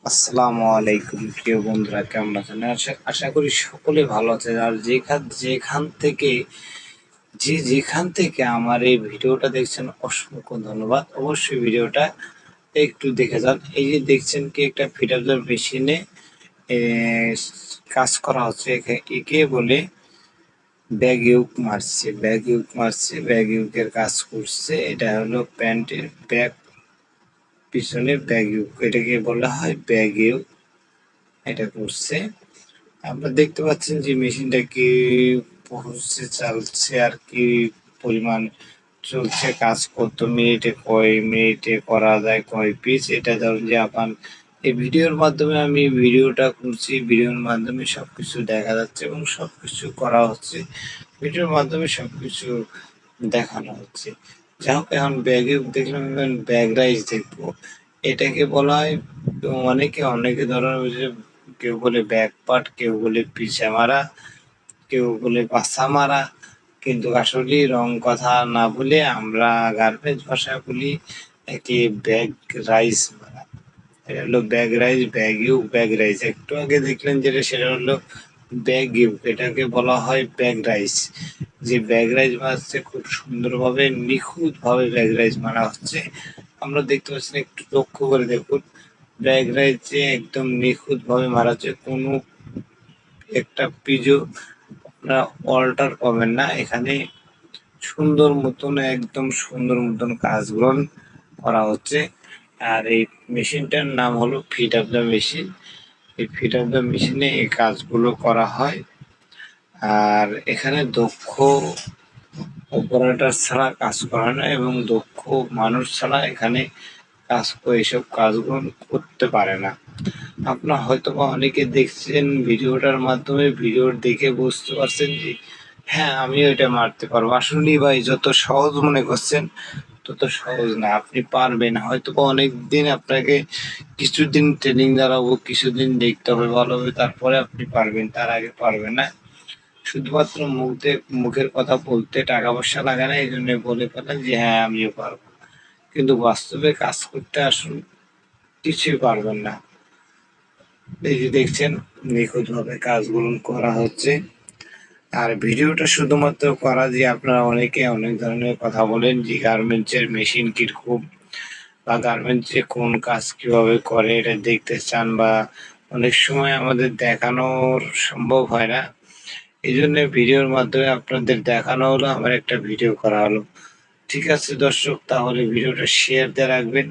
আসসালামু আলাইকুম প্রিয় বন্ধুরা, কেমন আছেন? আশা করি সকলে ভালো আছেন। আর যেখান থেকে আমার এই ভিডিওটা দেখছেন, অসংখ্য ধন্যবাদ। অবশ্যই ভিডিওটা একটু দেখে যান। এই যে দেখছেন কি একটা ফিটার মেশিনে কাজ করা হচ্ছে, একে বলে ব্যাগ ইউকের কাজ করছে। এটা হলো প্যান্টের ব্যাগ, পিছনে ব্যাগ ইউক, এটাকে বলা হয় ব্যাগ ইউক। এটা করছে, আপনারা দেখতে পাচ্ছেন যে মেশিনটা কি চলছে আর কি পরিমাণ চলছে, কাজ কত মিনিটে, কয় মিনিটে করা যায়, কয় পিস। এটা ধরুন যে আপনার এই ভিডিওর মাধ্যমে আমি ভিডিওটা করছি, ভিডিওর মাধ্যমে সবকিছু দেখা যাচ্ছে এবং সবকিছু করা হচ্ছে, ভিডিওর মাধ্যমে সবকিছু দেখানো হচ্ছে। যাই হোক, এখন ব্যাগে দেখলাম, ব্যাগ রাইস দেখবো। এটাকে বলা হয় অনেকে ধরনের, কেউ বলে ব্যাক পার্ট, কেউ বলে পিছা মারা, কেউ বলে পাছা মারা। কিন্তু আসলে রং কথা না বলে আমরা গার্মেন্টস ভাষায় বলি একে ব্যাগ রাইস মারা। এটা হলো ব্যাগ রাইস। একটু আগে দেখলেন যেটা, সেটা হলো ব্যাগ ইউ, এটাকে বলা হয় ব্যাগ রাইস। যে ব্যাগ রাইস মারছে, খুব সুন্দরভাবে নিখুঁতভাবে ব্যাগ রাইস মারা হচ্ছে। আমরা দেখতে পাচ্ছি, একটু লক্ষ্য করে দেখুন, ব্যাগ রাইসে একদম নিখুঁতভাবে মারা হচ্ছে। কোনো একটা পিজও আপনারা অল্টার পাবেন না এখানে। একদম সুন্দর মতন কাজগুলো করা হচ্ছে। আর এই মেশিনটার নাম হলো ফিট অফ দ্য মেশিন। এই ফিট অফ দ্য মেশিনে এই কাজগুলো করা হয়। আর এখানে দক্ষ অপারেটর ছাড়া কাজ করা না, এবং দক্ষ মানুষ ছাড়া এখানে এইসব কাজগুলো করতে পারে না। আপনার হয়তো বা অনেকে দেখছেন ভিডিওটার মাধ্যমে, ভিডিও দেখে বুঝতে পারছেন যে হ্যাঁ, আমিও এটা মারতে পারবো। আসলেই ভাই, যত সহজ মনে করছেন তত সহজ না, আপনি পারবেন। হয়তো বা অনেক দিন আপনাকে কিছুদিন ট্রেনিং দাঁড়াবো, কিছুদিন দেখতে হবে ভালোভাবে, তারপরে আপনি পারবেন, তার আগে পারবেন না। শুধুমাত্র মুখের কথা বলতে টাকা পয়সা লাগে না, এই জন্য বলে ফেলেন যে হ্যাঁ আমিও পারবো, কিন্তু বাস্তবে কাজ করতে আসুন, কিছুই পারবেন না। এই যে দেখছেন, নিখুঁতভাবে কাজগুলো করা হচ্ছে। আর ভিডিওটা শুধুমাত্র করা যে, আপনারা অনেকে অনেক ধরনের কথা বলেন যে গার্মেন্টসের মেশিন কিরকম, বা গার্মেন্টসে কোন কাজ কিভাবে করে এটা দেখতে চান, বা অনেক সময় আমাদের দেখানোর সম্ভব হয় না। এই জন্য ভিডিওর মাধ্যমে আপনাদের দেখানো হলো, আমার একটা ভিডিও করা হলো। ঠিক আছে দর্শক, তাহলে ভিডিওটা শেয়ার দিয়ে রাখবেন।